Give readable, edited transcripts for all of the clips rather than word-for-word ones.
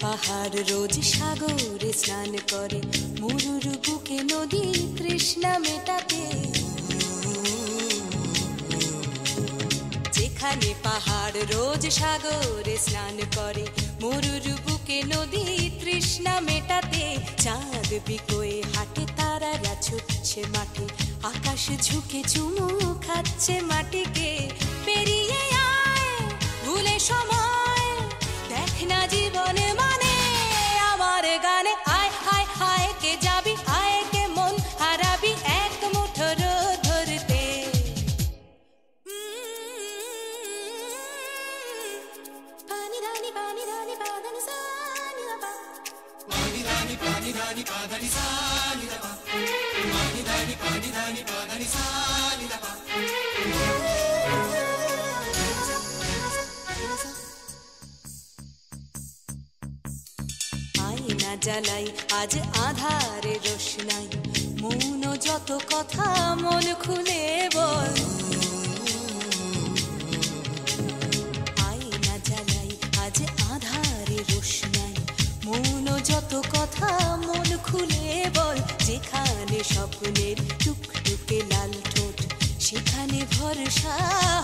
পাহাড় রোজ সাগরে স্নান করে, মরুর বুকে নদী তৃষ্ণা মেটাতে। যেখানে পাহাড় রোজ সাগরে স্নান করে, মরুর বুকে নদী তৃষ্ণা মেটাতে। চাঁদ বিকোয়ে হাটে, তারারা ছুটছে মাঠে, আকাশ ঝুঁকে চুমু খাচ্ছে মাটিকে। পেরিয়ে আয় ভুলে সময়, দেখ না জীবনে মানে আমার গানে। আয় হায় হায় কে যাবি, আয় কে মন হারাবি এক মুঠো রোদ ধরতে। পানি রানি পানি রানি পাদানি সানি রাবা, পানি রানি পাদানি সানি রাবা, পানি রানি পাদানি সানি রাবা। আয়না জ্বালাই আজ আধারে রোশনাই, মৌন যত কথা মন খুলে বল। আয়না জ্বালাই আজ আধারে রোশনাই, মৌন যত কথা মন খুলে বল। যেখানে স্বপ্নের টুকটুকে লাল ঠোঁট, সেখানে ভরসা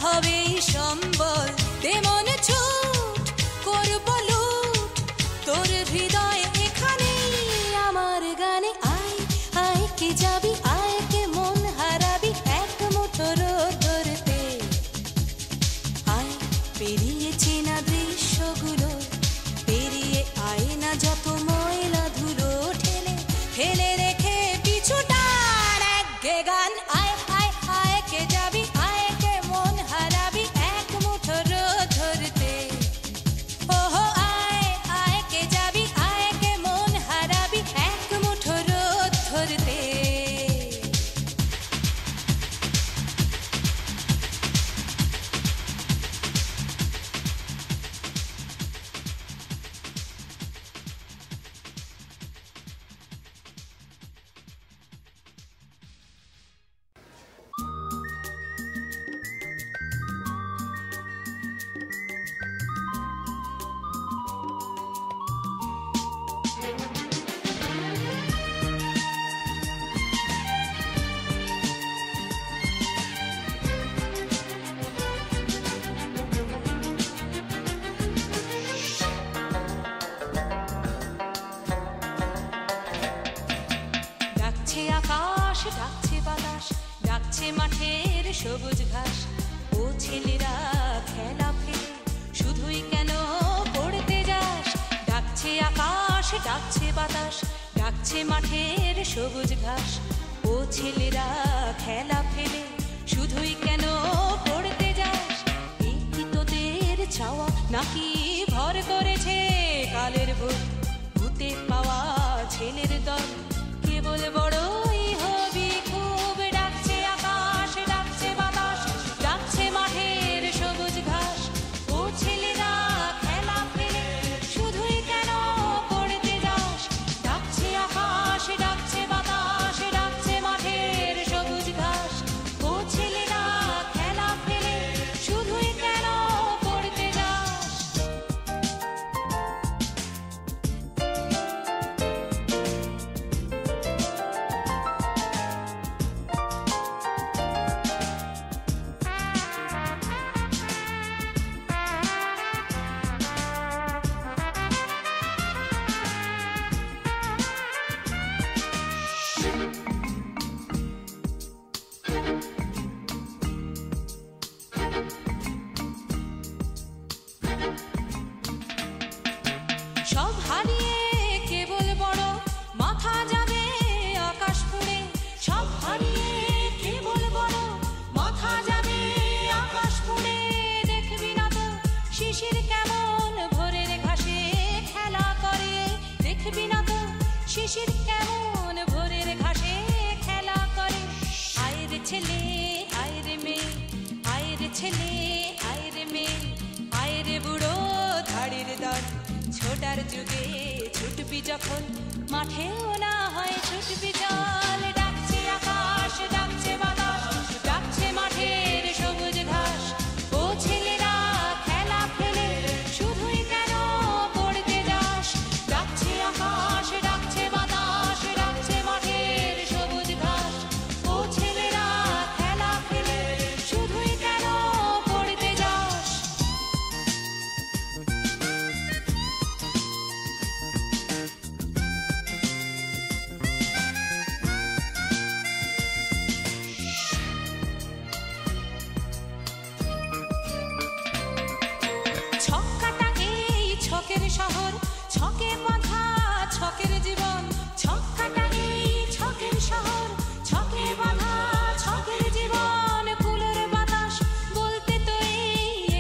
হবে সম্বল। তেমন ছুট করব লুট তোর হৃদয় এখানে আমার গানে। আয় আয় কে যাবি, আয় কে মন হারাবি এক মুঠো রোদ ধরতে। আয় পেরিয়ে চেনা দৃশ্যগুলো, পেরিয়ে আয় না যত ময়লা ধুলো, ঠেলে ফেলে রেখে পিছুটার একঘে গান। আয় আয় আয় কে যাবি, আয় কে মন হারাবি এক মুঠো রোদ ধরতে। ওহো আয় আয় কে যাবি, আয় কে মন হারাবি এক মুঠো রোদ ধরতে। ডাকছে আকাশ, ডাকছে বাতাস, ডাকছে মাঠের সবুজ ঘাস। ও ছেলেরা খেলা ফেলে শুধুই কেন পড়তে যাস? ডাকছে আকাশ, ডাকছে বাতাস, ডাকছে মাঠের সবুজ ঘাস। ও ছেলেরা খেলা ফেলে শুধুই কেন পড়তে যাস? এই কি তোদের চাওয়া নাকি ভর করেছে কালের ভূত? ভূতে পাওয়া ছেলের দল কেবল বড়ই হবি খুব। ডাকছে আকাশ, ডাকছে বাতাস, ডাকছে মাঠের সবুজ ঘাস। ও ছেলেরা খেলা ফেলে শুধুই কেন পড়তে যাস? ডাকছে আকাশ, ডাকছে বাতাস, ডাকছে মাঠের সবুজ ঘাস। ও ছেলেরা খেলা ফেলে ছেলে আয় রে মেয়ে আয় রে বুড়ো ধাড়ির দল ছোটার যুগে ছুটবি যখন মাঠেও না হয় ছুটবি চল ডাকছে আকাশ ডাকছে বাতাস ডাকছে মাঠের সবুজ ঘাস ও ছেলেরা খেলা ফেলে শুধুই কেন পড়তে যাস ডাকছে আকাশ ডাকছে বাতাস ডাকছে মাঠের সবুজ ঘাস ও ছেলেরা খেলা ফেলে শুধুই কেন পড়তে যাস ছক্কাটা এই ছকের শহর ছকে বাঁধা ছকের জীবন ছক্কাটা এই ছকের শহর ছকে বাঁধা ছকের জীবন কুলোর বাতাস বলতে তো এই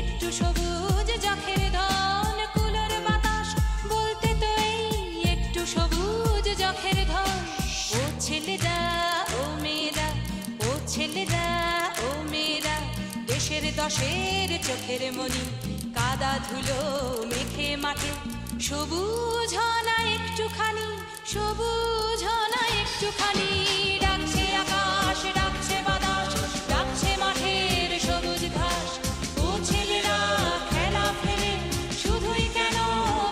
একটু সবুজ যখের ধন কুলোর বাতাস বলতে তো এই একটু সবুজ যখের ধন ও ছেলেরা ও মেয়েরা ও ছেলেরা ও মেয়েরা দেশের দশের চোখের মনি কাদা ধুলো মেখে মাঠে সবুজ না একটুখানি সবুজ না একটুখানি ডাকছে আকাশ ডাকছে বাতাস ডাকছে মাঠের সবুজ ঘাস ও ছেলেরা খেলা ফেলে শুধুই কেন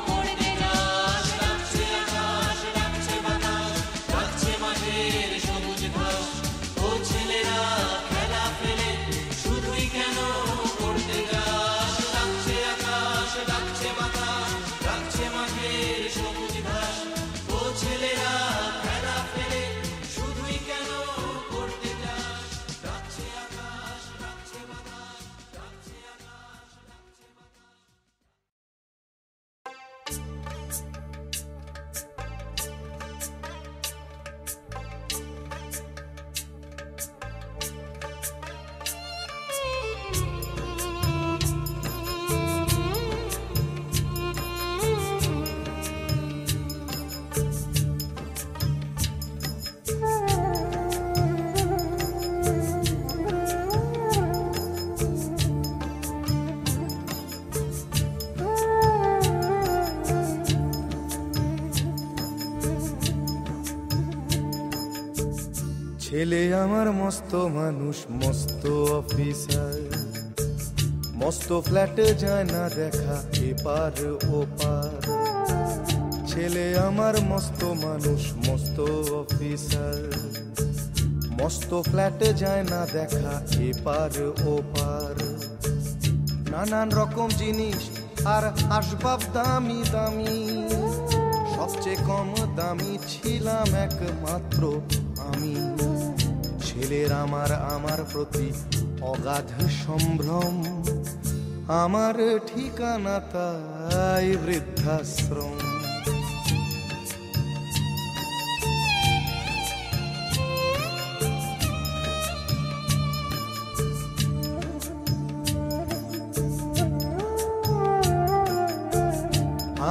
পড়তে যাস ডাকছে আকাশ ডাকছে বাতাস ডাকছে মাঠের সবুজ ঘাস ও ছেলেরা খেলা ফেলে শুধুই কেন পড়তে যাস ডাকছে আকাশ ডাকছে বাতাস ডাকছে মাঠের সবুজ ঘাস ও ছেলেরা খেলা ফেলে শুধুই কেন পড়তে যাস ডাকছে আকাশ ডাকছে বাতাস ডাকছে আকাশ ডাকছে ছেলে আমার মস্ত মানুষ মস্ত অফিসার মস্ত ফ্ল্যাটে যায় না দেখা এপার ওপার ছেলে আমার মস্ত মানুষ মস্ত অফিসার মস্ত ফ্ল্যাটে যায় না দেখা এপার ওপার নানান রকম জিনিস আর আসবাব দামি দামি সবচেয়ে কম দামি ছিলাম একমাত্র আমি ছেলের আমার প্রতি অগাধ সম্ভ্রম আমার ঠিকানা তাই বৃদ্ধাশ্রম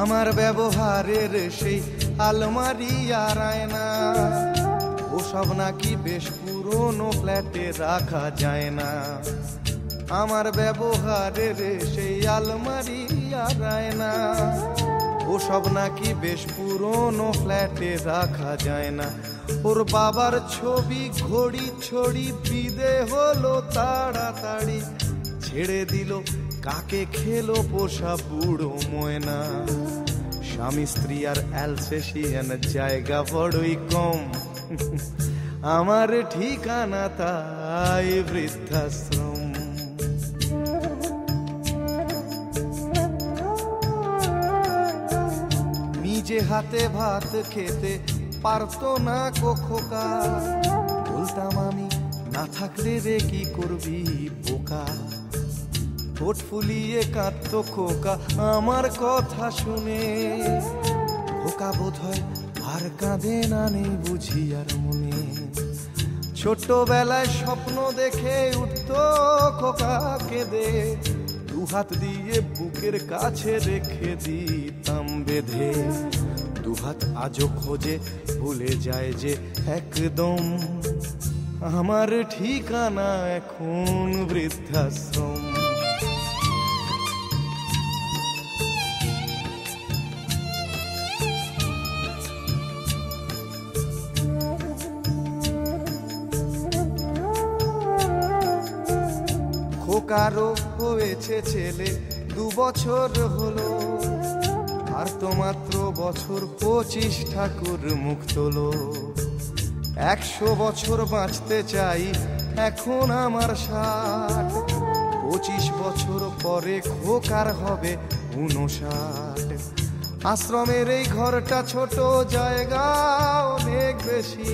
আমার ব্যবহারের সেই আলমারি আর আয়না ওসব নাকি বেশ পুরনো ফ্ল্যাটে রাখা যায় না আমার ব্যবহারের সেই আলমারি আর আয়না ওসব নাকি বেশ পুরনো ফ্ল্যাটে রাখা যায় না ওর বাবার ছবি ঘড়ি ছড়ি বিদে হলো তাড়াতাড়ি ছেড়ে দিল কাকে খেলো পোষা বুড়ো ময়না স্বামী স্ত্রী আর অ্যালসেশিয়ান জায়গা বড়ই কম আমার ঠিকানা তাই বৃদ্ধাশ্রম নিজে হাতে ভাত খেতে পারতো না খোকা বলতাম আমি না থাকলে রে কি করবি বোকা ঠোঁট ফুলিয়ে কাঁদতো খোকা আমার কথা শুনে খোকা বোধ হয় আর কাঁদে না নেই বুঝি আর মনে ছোট্টবেলায় স্বপ্ন দেখে উঠতো খোকা কেঁদে দুহাত দিয়ে বুকের কাছে রেখে দিতাম বেঁধে দুহাত আজও খোঁজে ভুলে যায় যে একদম আমার ঠিকানা এখন বৃদ্ধাশ্রম কারো হয়েছে ছেলে 2 বছর হলো, আর তো মাত্র বছর 25 ঠাকুর মুখ তোলো। 100 বছর বাঁচতে চাই, এখন আমার 60, 25 বছর পরে খোকার হবে 59। আশ্রমের এই ঘরটা ছোট, জায়গা অনেক বেশি,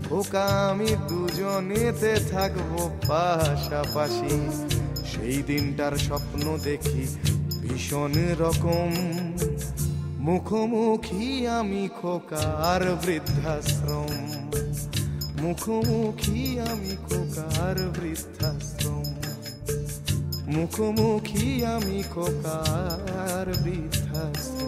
খোকা আমি দুজনেতে থাকবো পাশাপাশি। সেই দিনটার স্বপ্ন দেখি ভীষণ রকম, মুখোমুখি আমি খোকার বৃদ্ধাশ্রম, মুখোমুখি আমি খোকার বৃদ্ধাশ্রম, মুখোমুখি আমি খোকার বৃদ্ধাশ্রম।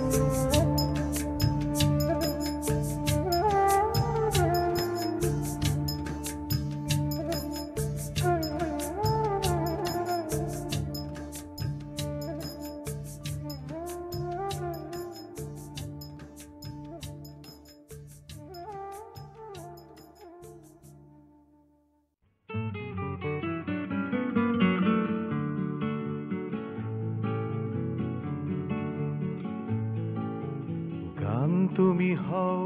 তুমি হও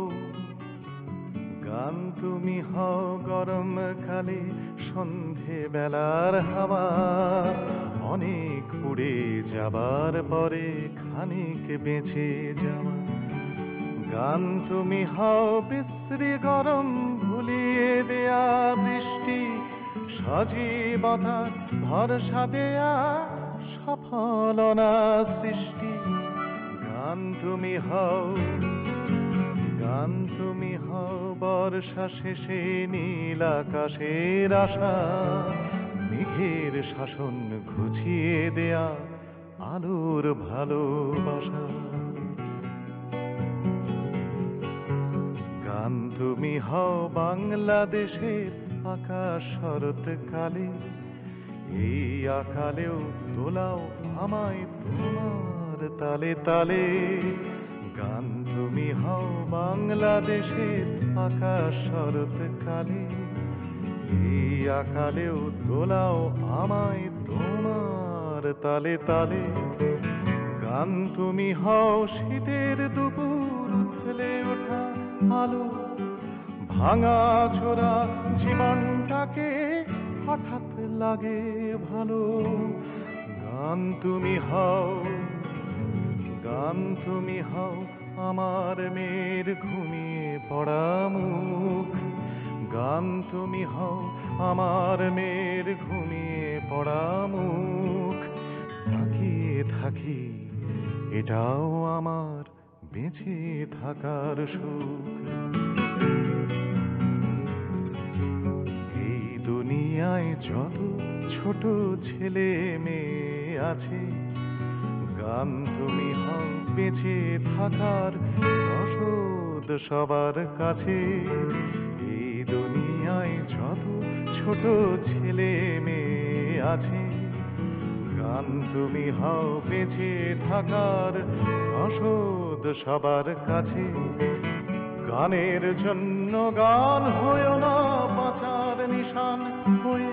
গান, তুমি হও গরমকালে সন্ধে বেলার হাওয়া, অনেক পুড়ে যাবার পরে খানিক বেঁচে যাওয়া। গান তুমি হও বিশ্রী গরম ভুলিয়ে দেয়া বৃষ্টি, সজীবতা ভরসা দেয়া সফলনা সৃষ্টি। গান তুমি হও, গান তুমি হও বর্ষা শেষে নীল আকাশের আশা, মেঘের শাসন ঘুচিয়ে দেয়া আলোর ভালোবাসা। গান তুমি হও বাংলাদেশের আকাশ শরৎকালে, এই আকালেও দোলাও আমায় তোমার তালে তালে। গান তুমি হও বাংলাদেশের আকাশ শরৎকালে, এই আকালেও দোলাও আমায় তোমার তালে তালে। গান তুমি হও শীতের দুপুর উথলে ওঠা আলো, ভাঙা ছোড়া জীবনটাকে হঠাৎ লাগে ভালো। গান তুমি হও, গান তুমি হও আমার মেয়ের ঘুমিয়ে পড়া মুখ, গান তুমি হও আমার মেয়ের ঘুমিয়ে পড়া মুখ। তাকিয়ে থাকি এটাও আমার বেঁচে থাকার সুখ। এই দুনিয়ায় যত ছোট ছেলে মেয়ে আছে, গান তুমি হও বেঁচে থাকার রসদ সবার কাছে। এই দুনিয়ায় যত ছোট ছেলে মেয়ে আছে, গান তুমি হও বেঁচে থাকার রসদ সবার কাছে। গানের জন্য গান হয়েও না বাঁচার নিশান হয়ে,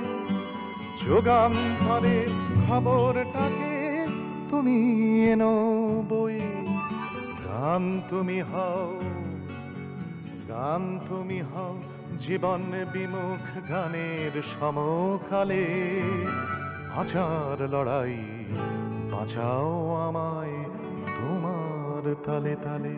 যুগান্তরের খবরটাকে তুমি এনো বয়ে। গান তুমি হও, গান তুমি হও জীবন বিমুখ গানের সমকালে। বাঁচার লড়াই বাঁচাও আমায় তোমার তালে তালে।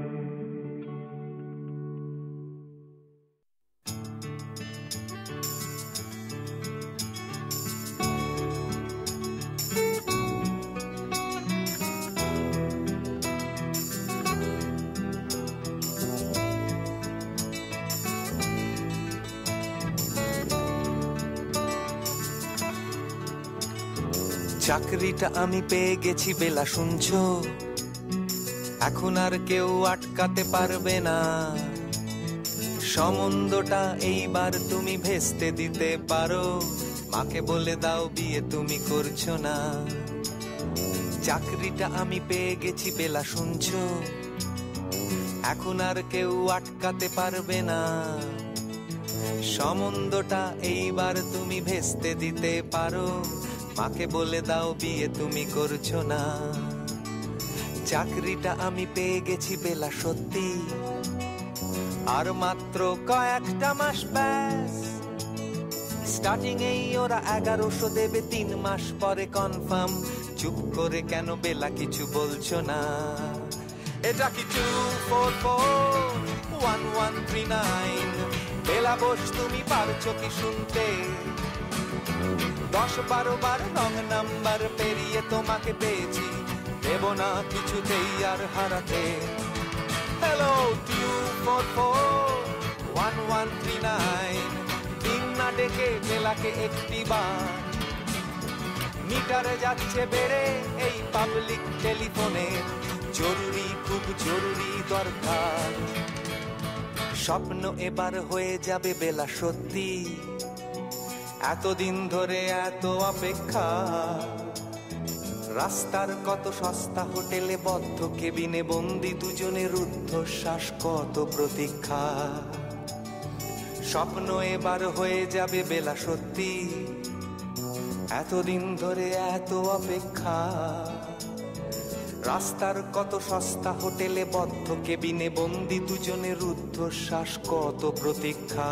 চাকরিটা আমি পেয়ে গেছি বেলা শুনছো, এখন আর কেউ আটকাতে পারবে না। সম্বন্ধটা এইবার তুমি ভেস্তে দিতে পারো, মাকে বলে দাও বিয়ে তুমি করছো না। চাকরিটা আমি পেয়ে গেছি বেলা শুনছো, এখন আর কেউ আটকাতে পারবে না। সম্বন্ধটা এইবার তুমি ভেস্তে দিতে পারো, মাকে বলে দাও বিয়ে তুমি করছো না। চাকরিটা আমি পেয়ে গেছি বেলা সত্যি, আর মাত্র কয়েকটা মাস ব্যাস। স্টার্টিং এই ওরা 1100 দেবে, 3 মাস পরে কনফার্ম। চুপ করে কেন বেলা কিছু বলছো না? এটা কি 2441139? বেলা বোস তুমি পারছো কি শুনতে? 10-12 বার রং নাম্বার পেরিয়ে তোমাকে পেয়েছি, দেব না কিছুতেই আর হারাতে। হ্যালো 2441139, দিন না ডেকে বেলাকে একটি বার। মিটারে যাচ্ছে বেড়ে এই পাবলিক টেলিফোনের, জরুরি খুব জরুরি দরকার। স্বপ্ন এবার হয়ে যাবে বেলা সত্যি, এতদিন ধরে এত অপেক্ষা। রাস্তার কত সস্তা হোটেলে বদ্ধ কেবিনে বন্দি দুজনের রুদ্ধশ্বাস, কত প্রতীক্ষা। স্বপ্ন এবার হয়ে যাবে বেলা সত্যি, এতদিন ধরে এত অপেক্ষা। রাস্তার কত সস্তা হোটেলে বদ্ধ কেবিনে বন্দি দুজনের রুদ্ধশ্বাস, কত প্রতীক্ষা।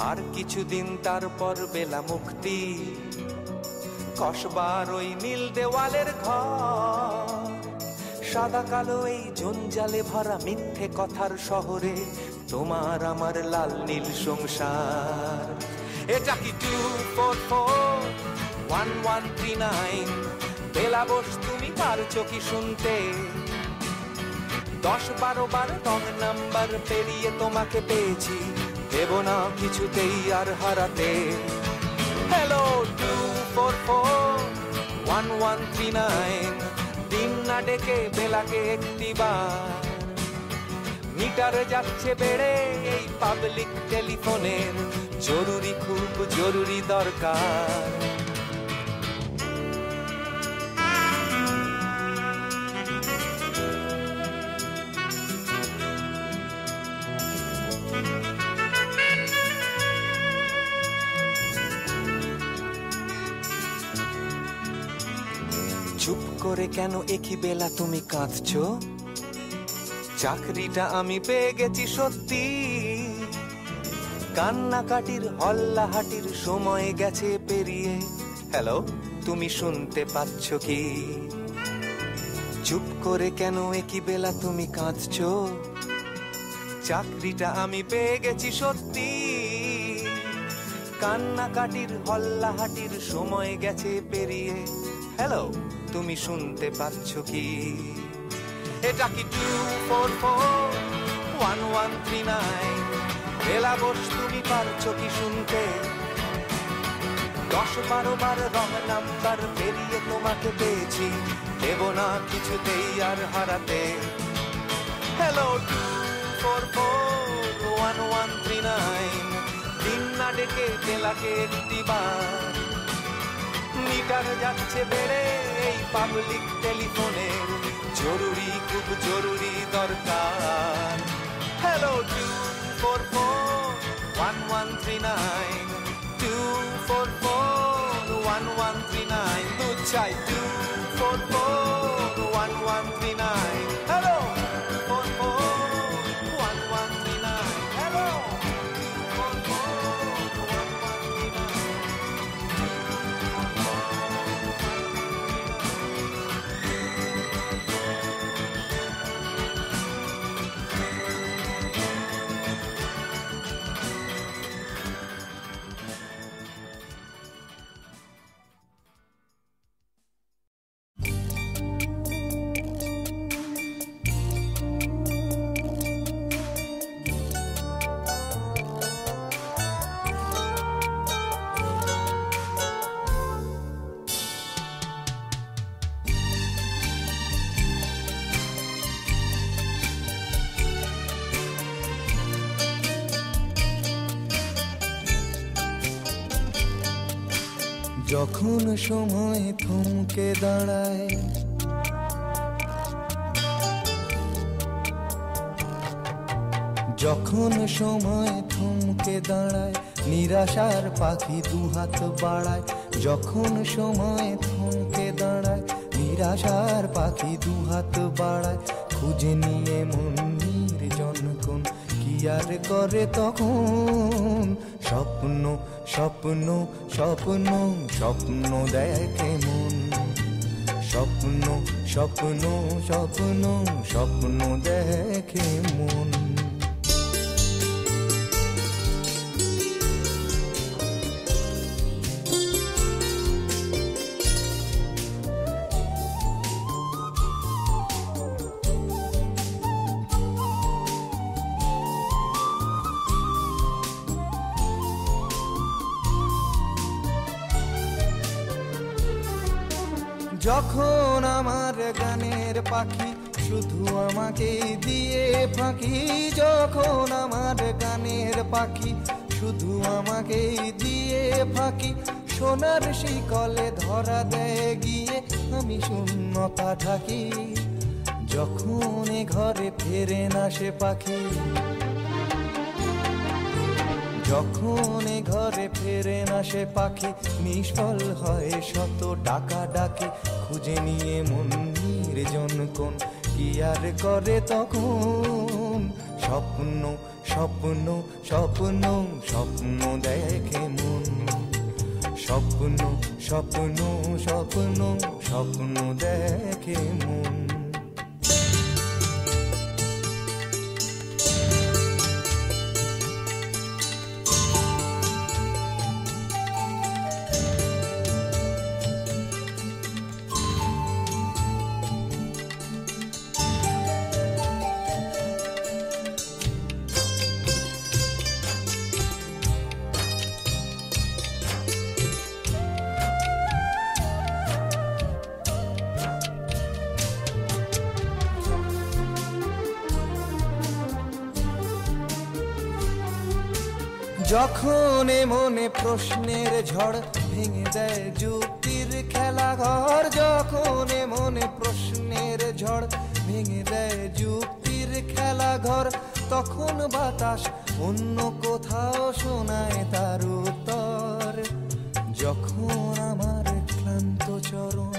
আর কিছুদিন তারপর বেলা মুক্তি, কসবার ওই নীল দেওয়ালের ঘর। সাদা কালো এই জঞ্জালে ভরা মিথ্যে কথার শহরে তোমার আমার লাল নীল সংসার। এটা কি 2441139? বেলা বোস তুমি পারছো কি শুনতে? 10-12 বার রং নাম্বার পেরিয়ে তোমাকে পেয়েছি, দেব না কিছুতেই আর হারাতে। হ্যালো 2441139, দিন না ডেকে বেলাকে একটি বার। মিটারে যাচ্ছে বেড়ে এই পাবলিক টেলিফোনের, জরুরি খুব জরুরি দরকার। চুপ করে কেন একই বেলা তুমি কাঁদছো? চাকরিটা আমি পেয়ে গেছি সত্যি, কান্নাকাটির হল্লাহাটির সময় গেছে পেরিয়ে। হ্যালো তুমি শুনতে পাচ্ছ কি? চুপ করে কেন একই বেলা তুমি কাঁদছো? চাকরিটা আমি পেয়ে গেছি সত্যি, কান্নাকাটির হল্লাহাটির সময় গেছে পেরিয়ে। হ্যালো তুমি শুনতে পাচ্ছ কি? এটা কি 2441139? বেলা বোস তুমি পারছো কি শুনতে? 10-12 বার রং নাম্বার পেরিয়ে তোমাকে পেয়েছি, দেব না কিছুতেই আর হারাতে। হ্যালো 2441139, দিন না ডেকে বেলাকে একটি বার। মিটার যাচ্ছে বেড়ে এই পাবলিক টেলিফোনের, জরুরি খুব জরুরি দরকার। হ্যালো 2441139, 2441139, দুধ চাই 2441139। হ্যালো 2441139, হ্যালো যখন সময় থমকে দাঁড়ায়, যখন সময় থমকে দাঁড়ায়, নিরাশার পাখি দুহাত বাড়ায়, যখন সময় থমকে দাঁড়ায় নিরাশার পাখি দুহাত বাড়ায় খুঁজে নিয়ে মন নির্জন কোন কি আর করে তখন স্বপ্ন স্বপ্ন স্বপ্ন স্বপ্ন দেখে মন স্বপ্ন স্বপ্ন স্বপ্ন স্বপ্ন দেখে মন যখন আমার গানের পাখি শুধু আমাকে দিয়ে ফাঁকি যখন আমার গানের পাখি শুধু আমাকে দিয়ে ফাঁকি সোনার শিকলে ধরা দেয় গিয়ে আমি শূন্যতা ঢাকি যখন ঘরে ফেরে না সে পাখি যখন ঘরে ফেরে না সে পাখি নিষ্ফল হয় শত ডাকা ডাকি খুঁজে নিয়ে মন নির্জন কোন কি আর করে তখন স্বপ্ন স্বপ্ন স্বপ্ন স্বপ্ন দেখে মন স্বপ্ন স্বপ্ন স্বপ্ন স্বপ্ন দেখে মন যখন মনে প্রশ্নের ঝড় ভেঙে দেয় যুক্তির খেলা ঘর যখন মনে প্রশ্নের ঝড় ভেঙে দেয় যুক্তির খেলা ঘর তখন বাতাস অন্য কোথাও শোনায় তার উত্তর যখন আমার ক্লান্ত চরণ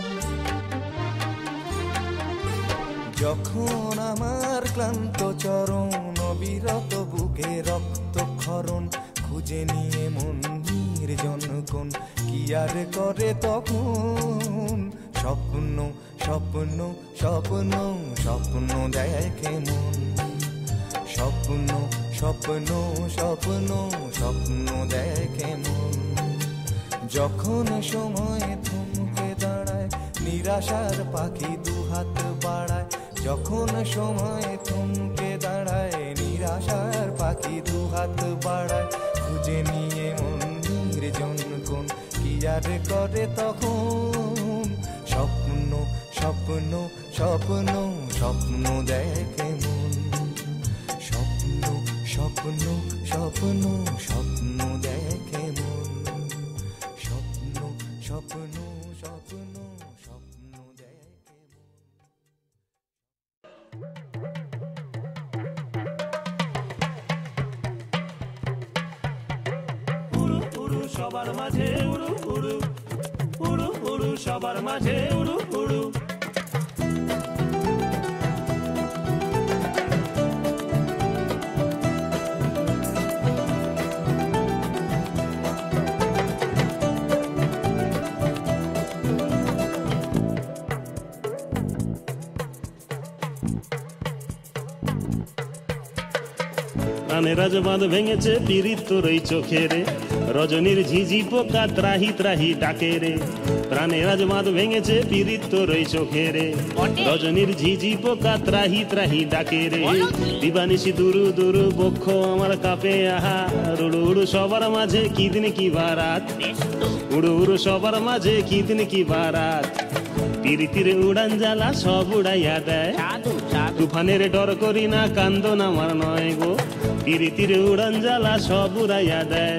যখন আমার ক্লান্ত চরণ অবিরত বুকে রক্তক্ষরণ খুঁজে নিয়ে মন নির্জন কোন কি আর করে তখন স্বপ্ন স্বপ্ন স্বপ্ন স্বপ্ন দেখে মন স্বপ্ন স্বপ্ন স্বপ্ন স্বপ্ন দেখে মন যখন সময় থমকে দাঁড়ায় নিরাশার পাখি দুহাত বাড়ায় যখন সময় থমকে দাঁড়ায় নিরাশার পাখি দুহাত বাড়ায় খুঁজে নিয়ে মন নির্জন কোন কি আর করে তখন স্বপ্ন স্বপ্ন স্বপ্ন স্বপ্ন দেখে মন স্বপ্ন স্বপ্ন স্বপ্ন স্বপ্ন দেখে মন স্বপ্ন স্বপ্ন স্বপ্ন স্বপ্ন দেখে উড়ু উড়ু সবার মাঝে উড়ু উড়ু উড়ু উড়ু সবার মাঝে উড়ু উড়ু প্রাণের রাজবাঁধ ভেঙেছে পিরিত তোর এই চোখে রে রজনীর ঝিঝি পোকা ত্রাহি ত্রাহি ডাকে রে প্রাণের রাজবাঁধ ভেঙেছে পিরিত তোর এই চোখে রে রজনীর ঝিঝি পোকা ত্রাহি ত্রাহি ডাকে রে দিবানিশি দুরু দুরু বক্ষ আমার কাপে আহা উড়ু উড়ু সবার মাঝে কি দিন কি বারাত উড়ু উড়ু সবার মাঝে কি দিন কি বারাত পিরিতির উড়ান জ্বালা সব উড়াইয়া দেয় তুফানের ডর করি না কান্দন আমার নয় গো পিরিতির উড়ান জ্বালা সব উড়াইয়া দেয়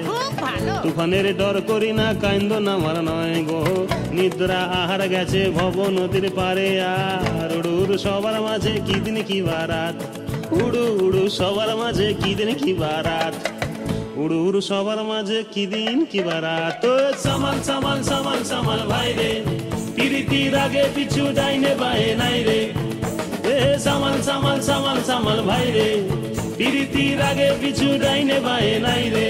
তুফানের ডর করি না কান্দন আমার নয় গো নিদ্রা আহার গেছে ভব নদীর পারে আর উড়ু উড়ু সবার মাঝে কি দিন কি বারাত উড়ু উড়ু সবার মাঝে কি দিন কি বারাত উড়ু উড়ু সবার মাঝে কি দিন কি বারাত সামাল সামাল সামাল সামাল ভাই রে পিরিতির আগে পিছু ডাইনে বাহে নাই রে সামাল সামাল সামাল সামাল ভাই রে পিরিতির আগে পিছু ডাইনে বাহে নাই রে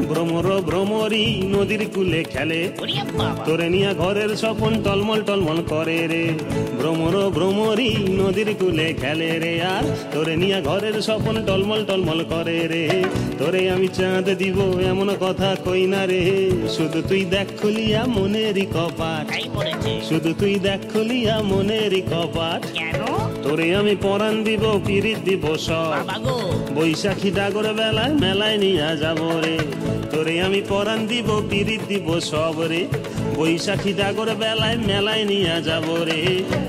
ভ্রমর ভ্রমরি নদীর কূলে খেলে তোরে নিয়া ঘরের স্বপন টলমল টলমল করে রে ভ্রমর ভ্রমরি নদীর কূলে খেলে রে আর তোরে নিয়া ঘরের স্বপন টলমল টলমল করে রে তোরে আমি চাঁদ দিব এমন কথা কই না রে শুধু তুই দেখ খুলিয়া মনেরই কপাট শুধু তুই দেখ খুলিয়া মনেরই কপাট তোরে আমি পরাণ দিব পিরিত দিব সব বৈশাখী ডাগর বেলায় মেলায় নিয়া যাব রে তোরে আমি পরাণ দিব পিরিত দিব সব রে বৈশাখী ডাগর বেলায় মেলায় নিয়া যাব রে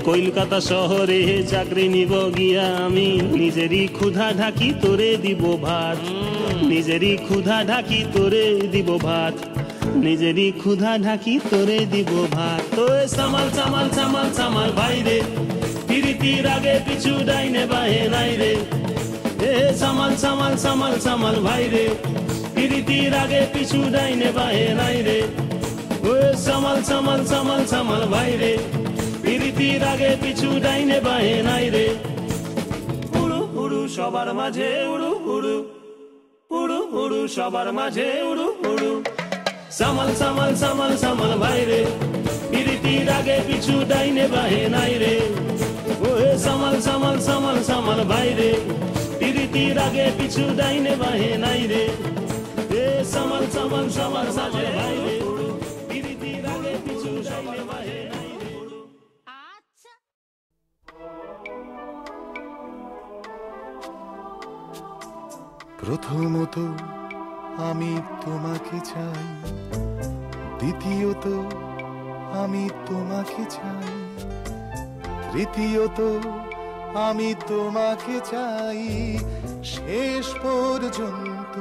কলকাতা শহরে চাকরি নিব গিয়া আমি নিজেরই ক্ষুধা ঢাকি তোরে দিব ভাত নিজেরই ক্ষুধা ঢাকি তোরে দিব ভাত নিজেরই ক্ষুধা ঢাকি তোরে দিব ভাত তো সামাল সামাল সামাল সামাল ভাই রে পিরিতির আগে পিছু ডাইনে বাহে নাই রে সামাল সামাল সামাল সামাল ভাই রে পিরিতির আগে পিছু ডাইনে বাহে নাই রে সামাল সামাল সামাল সামাল ভাই রে পিরিতির আগে পিছু ডাইনে বাহে নাই রে উড়ু উড়ু সবার মাঝে উড়ু উড়ু উড়ু উড়ু সবার মাঝে উড়ু উড়ু সামাল সামাল সামাল সামাল ভাই রে পিরিতির আগে পিছু ডাইনে বাহে নাই রে সামাল সামাল সামাল সামাল ভাই রে পিরিতির আগে পিছু ডাইনে বাহে নাই রে সামাল সামাল সামাল সামাল ভাই রে পিরিতির আগে পিছু ডাইনে বাহে নাই রে আচ্ছা প্রথমত আমি তোমাকে চাই দ্বিতীয়ত আমি তোমাকে চাই তৃতীয়ত আমি তোমাকে চাই শেষ পর্যন্ত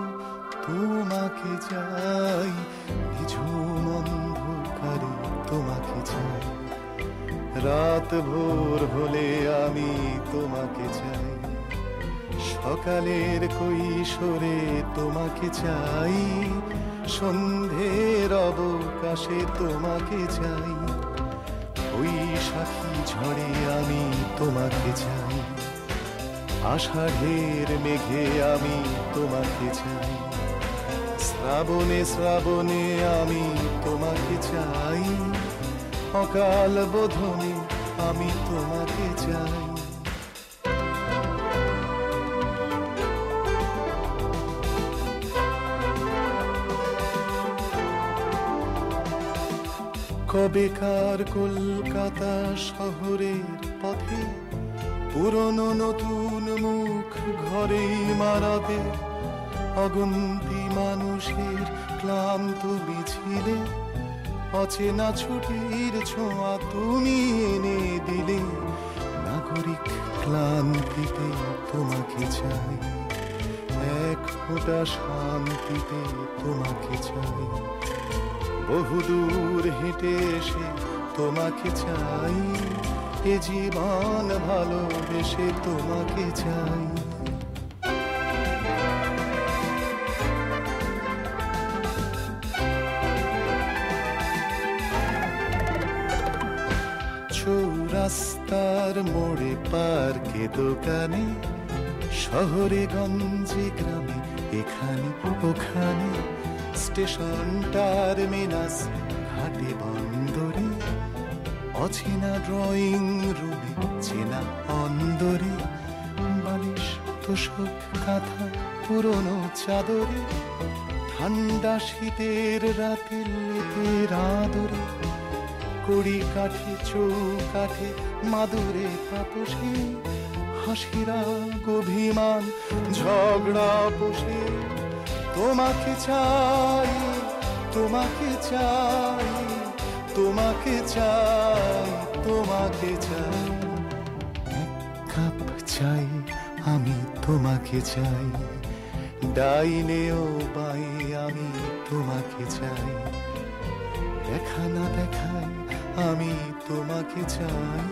তোমাকে চাই নিঝুম অন্ধকারে তোমাকে চাই রাত ভোর হলে আমি তোমাকে চাই সকালের কৈশোরে তোমাকে চাই সন্ধ্যের অবকাশে তোমাকে চাই বৈশাখী ঝড়ে আমি তোমাকে চাই আষাঢ়ের মেঘে আমি তোমাকে চাই শ্রাবণে শ্রাবণে আমি তোমাকে চাই অকাল বোধনে আমি তোমাকে চাই কবেকার কলকাতা শহরের পথে পুরনো নতুন মুখ ঘরেই মারাবে অগুন্তি মানুষের ক্লান্ত মিছিলে অচেনা ছুটির ছোঁয়া তুমি এনে দিলে নাগরিক ক্লান্তিতে তোমাকে চাই এক ফোঁটা শান্তিতে তোমাকে চাই বহুদূর হেঁটে এসে তোমাকে চাই এ জীবন ভালোবেসে তোমাকে চাই চৌরাস্তার মোড়ে পার্কে দোকানে শহরে গঞ্জে গ্রামে এখানে ওখানে স্টেশন টার্মিনাস ঘাটে বন্দরে অচেনা ড্রয়িং রুমে চেনা অন্দরে বালিশ তোষক কাঁথা পুরনো চাদরে ঠান্ডা শীতের রাতে লেপের আদরে কড়ি কাঠে চৌকাঠে মাদুরে তাপসে হাসিরা অভিমান ঝগড়া বসে তোমাকে চাই তোমাকে চাই তোমাকে চাই তোমাকে চাই চাই, আমি তোমাকে চাই, ডাইনে ও বাই আমি তোমাকে চাই, দেখা না দেখাই আমি তোমাকে চাই,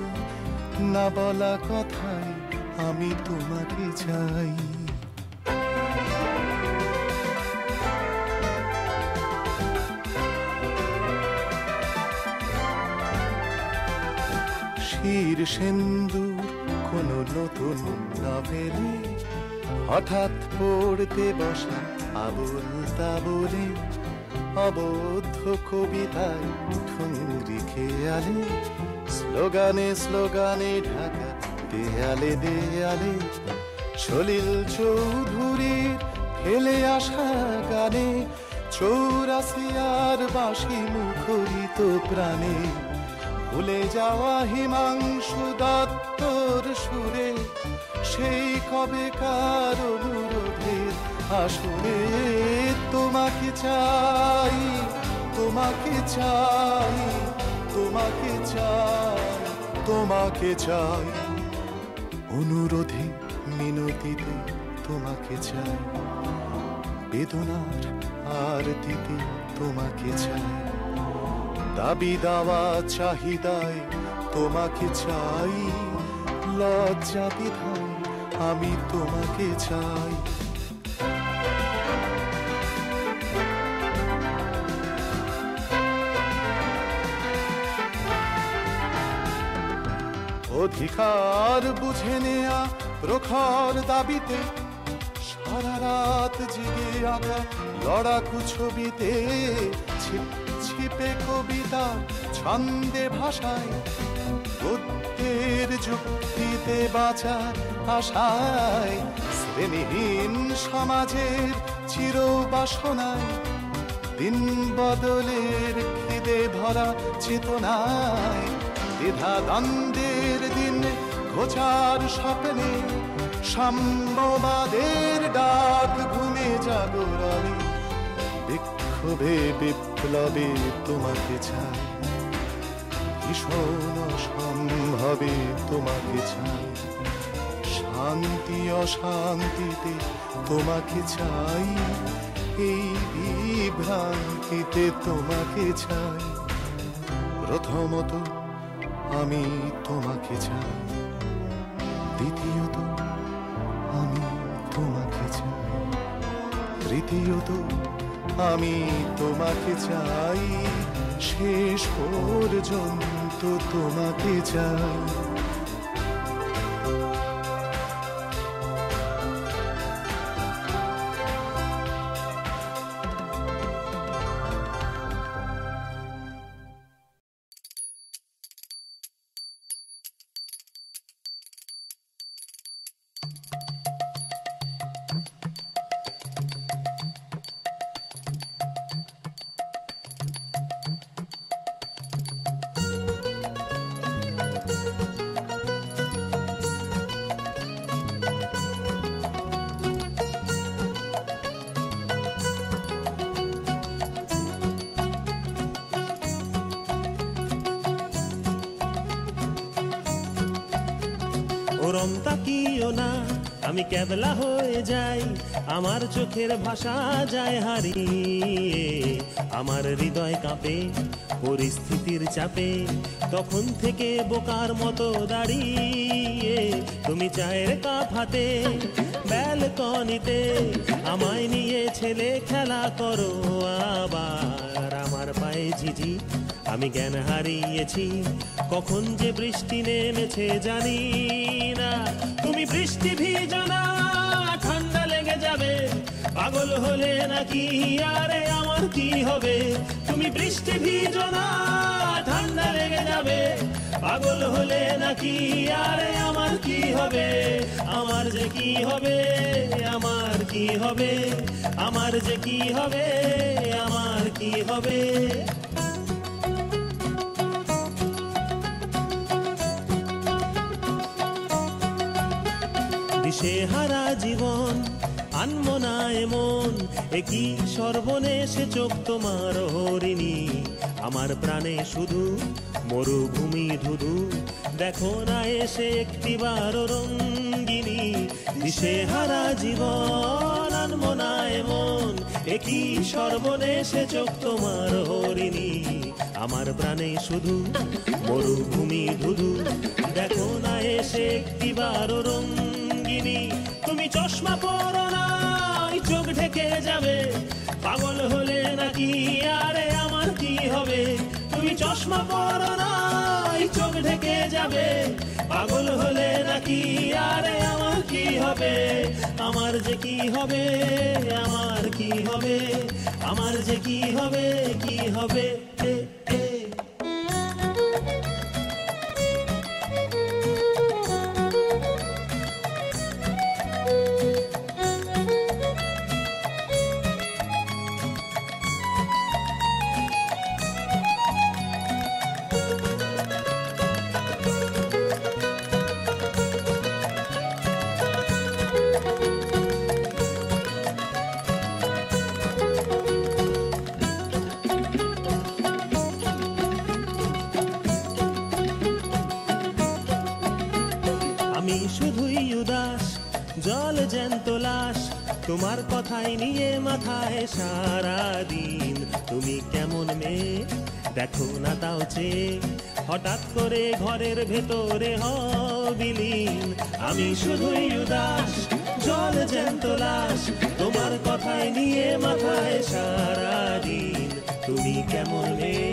না বলা কথায় আমি তোমাকে চাই। শির সিন্দুর কোন নতুন নভেলে হঠাৎ পড়তে বসা আবুল তাবুলে, অবদ্ধ কবিতায় ঠুংরি খেয়ালে, স্লোগানে স্লোগানে ঢাকা দেয়ালে দেয়ালে, সলিল চৌধুরীর ফেলে আসা গানে, 84 আর বাঁশি মুখরিত প্রাণে, ভুলে যাওয়া হিমাংশু দত্তর সুরে, সেই কবেকার অনুরোধের আসরে, তোমাকে চাই, তোমাকে চাই, তোমাকে চাই, তোমাকে চাই, অনুরোধে মিনতিতে তোমাকে চাই, বেদনার আরতিতে তোমাকে চাই, দাবি দাওয়া চাহিদায় তোমাকে চাই, লজ্জা বিধায় আমি তোমাকে চাই। অধিকার বুঝে নেয়া প্রখর দাবিতে, সারা রাত জেগে আঁকা লড়াকু ছবিতে, ছিপে কবিতা ছন্দে ভাষায়, বুদ্ধের যুক্তিতে বাঁচার আশায়, শ্রেণীহীন সমাজের চির বাসনায়, দিন বদলের খিদে ভরা চেতনায়, দ্বিধা দ্বন্দ্বের দিন ঘোচার স্বপ্নে, সাম্যবাদের ডাক ঘুমে জাগরণে, বিক্ষোভে বিপ্লবে তোমাকে চাই, ভীষণ অসম্ভবে তোমাকে চাই, শান্তি অশান্তিতে তোমাকে চাই, এই বিভ্রান্তিতে তোমাকে চাই। প্রথমত আমি তোমাকে চাই, দ্বিতীয়ত আমি তোমাকে চাই, তৃতীয়ত আমি তোমাকে চাই, শেষ পর্যন্ত তোমাকে চাই। ওরম তাকিও না, আমি কেবলা হয়ে যাই, আমার চোখের ভাষা যায় হারিয়ে, আমার হৃদয় কাঁপে পরিস্থিতির চাপে, তখন থেকে বোকার মতো দাঁড়িয়ে, তুমি চায়ের কাপ হাতে ব্যালকনিতে, আমায় নিয়ে ছেলে খেলা করো আবার, আমার পায়ে ঝিঝি আমি জ্ঞান হারিয়েছি, কখন যে বৃষ্টি নেমেছে জানি না, তুমি বৃষ্টি ভিজো না, ঠান্ডা লেগে যাবে, পাগল হলে নাকি আরে আমার কি হবে, তুমি বৃষ্টি ভিজো না, ঠান্ডা লেগে যাবে, পাগল হলে নাকি আরে আমার কি হবে, আমার যে কি হবে, আমার কি হবে, আমার যে কি হবে, আমার কি হবে। দিশেহারা জীবন মানব না এমন একই সর্বনেশে চোখ তোমার হরিণী, আমার প্রাণে শুধু মরুভূমি ধুধু, দেখো না এসে একটিবার রঙ্গিনী, দিশেহারা জীবন আনব না এমন একই সর্বনেশে চোখ তোমার হরিণী, আমার প্রাণে শুধু মরুভূমি ধুধু, দেখো না এসে একটিবার রঙ্গিনী। তুমি চশমা পরো না, চোখ ঢেকে যাবে, পাগল হলে নাকি আরে আমার কি হবে? তুমি চশমা পরো না, চোখ ঢেকে যাবে, পাগল হলে নাকি আরে আমার কি হবে? আমার যে কি হবে, আমার কি হবে, আমার যে কি হবে, কি হবে? আমি শুধুই উদাস, জল জ্যান্ত লাশ, তোমার কথাই নিয়ে মাথায় সারা দিন। তুমি কেমন মেয়ে দেখো না তাও চেয়ে, হঠাৎ করে ঘরের ভেতরে বিলীন। আমি শুধুই উদাস, জল জ্যান্ত লাশ, তোমার কথাই নিয়ে মাথায় সারা দিন। তুমি কেমন মেয়ে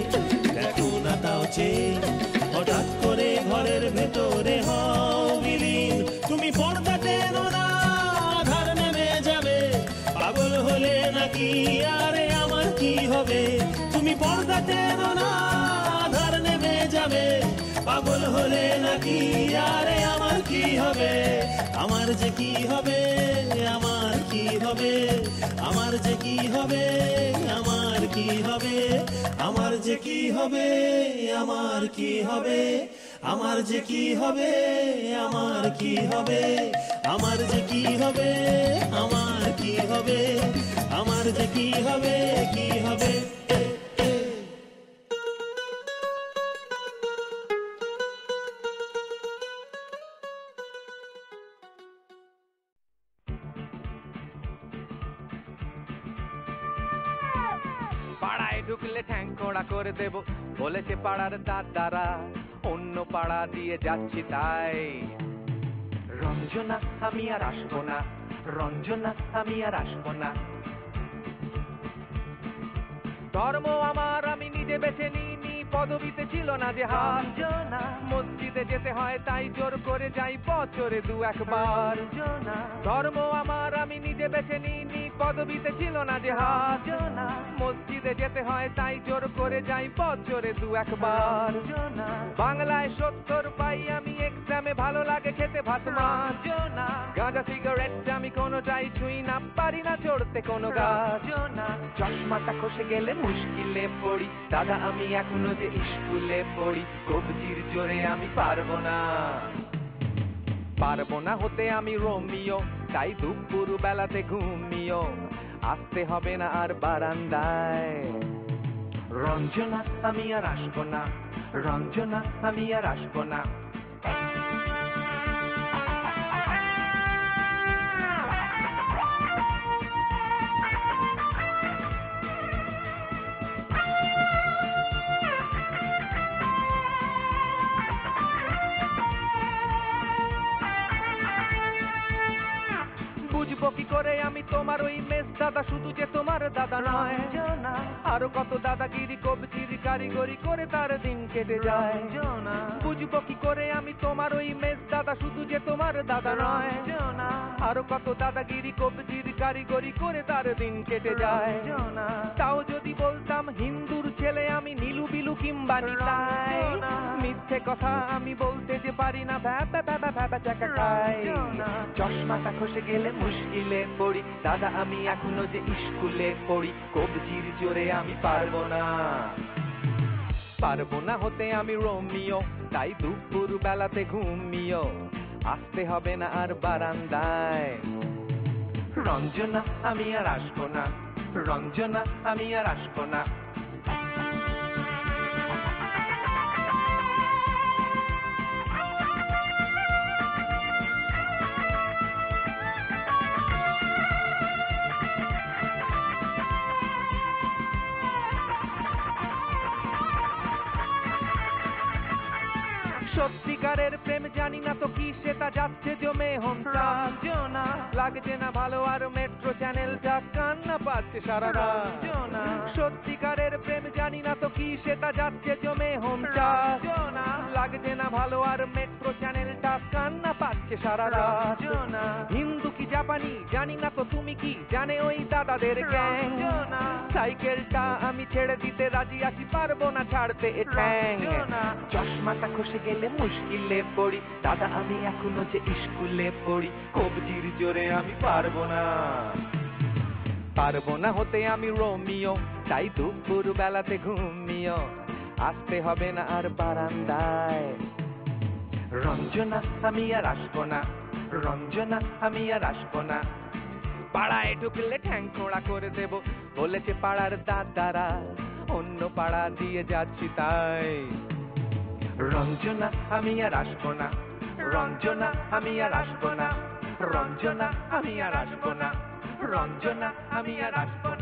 দেখো না তাও চেয়ে, হঠাৎ করে ঘরের ভেতরে বিলীন। তুমি পর্দা টেনো না, আধার নেমে যাবে, পাগল হলে নাকি আরে আমার কি হবে? তুমি পর্দা টেনো না, আধার নেমে যাবে, পাগল হলে নাকি আরে আমার কি হবে? আমার যে কি হবে, আমার কি হবে, আমার যে কি হবে, আমার কি হবে, আমার যে কি হবে, আমার কি হবে, আমার যে কি হবে, আমার কি হবে, আমার যে কি হবে, আমার কি হবে, আমার যে কি হবে, কি হবে? পাড়ায় ঢুকলে ঠ্যাং কোড়া করে দেব বলেছে পাড়ার দাদারা, অন্য পাড়া দিয়ে যাচ্ছি তাই। রঞ্জনা আমি আর আসবো না, রঞ্জনা আমি আর আসবো না। ধর্ম আমার আমি নিজে বেছে নিইনি, পদবিতে ছিল না যে হাত। মসজিদে যেতে হয় তাই জোর করে যাই বছরে দু একবার। ধর্ম আমার আমি নিজে বেছে নিইনি, পদবিতে ছিল না যে হাত। মসজিদে যেতে হয় তাই জোর করে যাই বছরে দু একবার। বাংলায় 70 পাই আমি এক্সামে, ভালো লাগে খেতে ভাত মাছ। গাঁজা সিগারেট আমি কোনোটাই ছুঁই না, পারি না চড়তে কোনো গাছ। চশমাটা খসে গেলে মুশকিলে পড়ি, দাদা আমি এখনো যে স্কুলে পড়ি। কবজির জোরে আমি পারবো না, পারবো না হতে আমি রোমিও, তাই দুপুর বেলাতে ঘুমিও, আসতে হবে না আর বারান্দায়। রঞ্জনা আমি আর আসবো না, রঞ্জনা আমি আর আসবো না। বুঝবো কি করে আমি তোমার ওই মেস দাদা, শুধু যে তোমার দাদা নয়, আরো কত দাদাগিরি কবজির কারিগরি করে তার দিন কেটে যায়। বুঝবো কি করে আমি তোমার ওই মেস দাদা, শুধু যে তোমার দাদা নয়, আরো কত দাদাগিরি কবজির কারিগরি করে তার দিন কেটে যায়। তাও যদি বলতাম হিন্দুর ছেলে আমি, নীলু বিলু কিংবা নিতাই, মিথ্যে কথা আমি বলতে যে পারি না, ভ্যাবা ভ্যাবা ভ্যাবা চাকা খাই। চশমাটা খসে গেলে মুশকিলে পড়ি, দাদা আমি এখনো যে স্কুলে পড়ি। কবজির জোরে আমি পারবো না, পারবো না হতে আমি রোমিও, তাই দুপুর বেলাতে ঘুমিও, আসতে হবে না আর বারান্দায়। রঞ্জনা আমি আর আসবো না, রঞ্জনা আমি আর আসবো না। সত্যিকারের প্রেম জানি না তো কি, সেটা যাচ্ছে জমে রঞ্জনা। লাগছে না ভালো আর মেট্রো চ্যানেলটা কান্না পাচ্ছে সারা রাত। সত্যিকারের প্রেম জানি না তো কি, সেটা যাচ্ছে জমে রঞ্জনা। লাগছে না ভালো আর মেট্রো চ্যানেলটা কান্না পাচ্ছে সারা রাত। হিন্দু কি জাপানি জানি না তো, তুমি কি জানে ওই দাদাদের গ্যাং? সাইকেলটা আমি ছেড়ে দিতে রাজি আছি, পারবো না ছাড়তে এ ঠ্যাং। চশমাটা খসে গেলে মুশকিলে পড়ি, দাদা আমি এখনো যে স্কুলে পড়ি। কবজির জোরে আমি পারবো না, পারবো না হতে আমি রোমিও, তাই দুপুর বেলাতে ঘুমিও, আসতে হবে না আর বারান্দায়। রঞ্জনা আমি আর আসবো না, রঞ্জনা আমি আর আসবো না। পাড়ায় ঢুকলে ঠ্যাং খোঁড়া করে দেব, বলেছে পাড়ার দাদারা, অন্য পাড়া দিয়ে যাচ্ছি তাই। রঞ্জনা আমি আর আসবো না, রঞ্জনা আমি আর আসবো না, রঞ্জনা আমি আর আসবো না, রঞ্জনা আমি আর আসবো না।